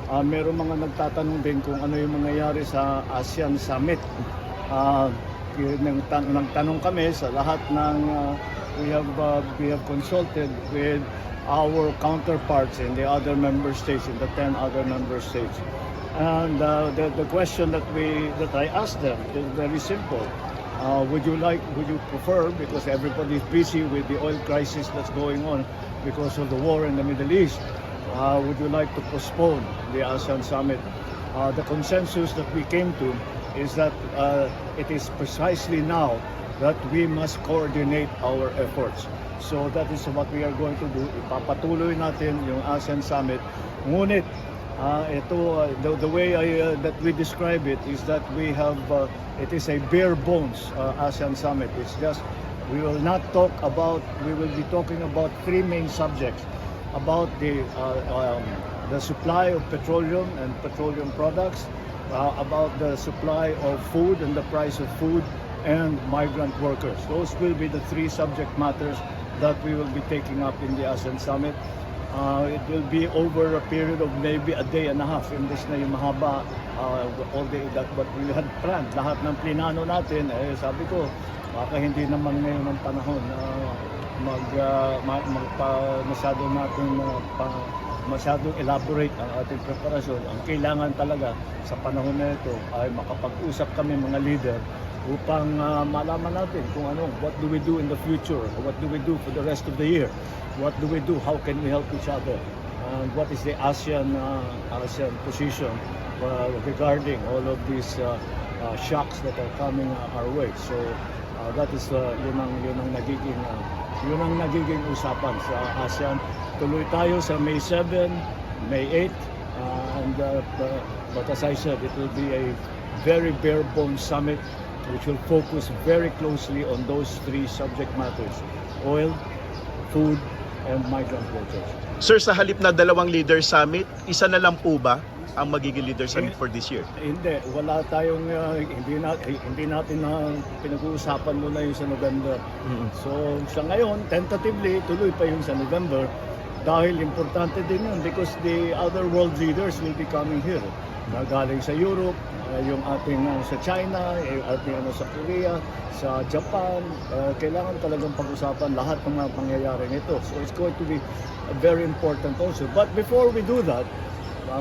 Meron mga nagtatanong din kung ano yung mangyayari sa ASEAN Summit. Uh, Nagtanong kami sa lahat ng we have consulted with our counterparts in the other member states, in the 10 other member states. And the question that I asked them is very simple. Would you prefer, because everybody is busy with the oil crisis that's going on because of the war in the Middle East, would you like to postpone the ASEAN Summit? The consensus that we came to is that it is precisely now that we must coordinate our efforts. So that is what we are going to do. Ipapatuloy natin yung ASEAN Summit. Ngunit the way that we describe it is that we have it is a bare bones ASEAN Summit. It's just we will be talking about three main subjects: about the supply of petroleum and petroleum products, about the supply of food and the price of food, and migrant workers. Those will be the three subject matters that we will be taking up in the ASEAN Summit. It will be over a period of maybe a day and a half. Imbes na yung mahaba, all day that what we had planned. Lahat ng plinano natin, sabi ko, baka hindi naman ngayon ang panahon masyadong elaborate ang ating preparasyon. Ang kailangan talaga sa panahon na ito ay makapag-usap kami mga leader upang malaman natin kung what do we do in the future, what do we do for the rest of the year, what do we do, how can we help each other, and what is the ASEAN position regarding all of these shocks that are coming our way. So that is yun ang nagiging usapan sa ASEAN. Tuloy tayo sa May 7, May 8, but as I said, it will be a very bare bones summit which will focus very closely on those three subject matters: oil, food, and migrant workers. Sir, sa halip na dalawang leader summit, isa na lang po ba ang magiging leader summit for this year? Hindi, wala tayong hindi natin na pinag-uusapan muna yung sa November. So sa ngayon, tentatively tuloy pa yung sa November dahil importante din yun because the other world leaders will be coming here. Galing sa Europe, yung ating sa China, yung ating sa Korea, sa Japan, kailangan talagang pag-usapan lahat ng mga pangyayaring ito. So it's going to be very important also. But before we do that,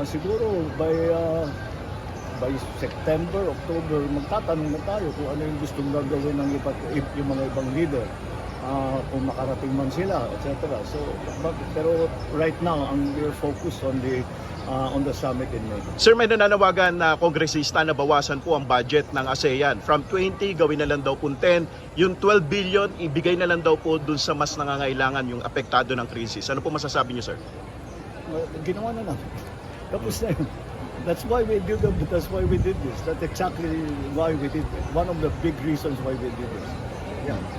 siguro by September, October, magtatanong na tayo kung ano yung gustong gagawin ng yung mga ibang leader, kung makarating man sila, etc. So, pero right now, we're focused on the summit in May. Sir, may nananawagan na kongresista na bawasan po ang budget ng ASEAN. From 20, gawin na lang daw po 10. Yung 12 billion, ibigay na lang daw po dun sa mas nangangailangan, yung apektado ng krisis. Ano po masasabi niyo, sir? Ginawa na lang. Tapos na yun. That's why we did this. That's exactly why we did it. One of the big reasons why we did this. Yeah.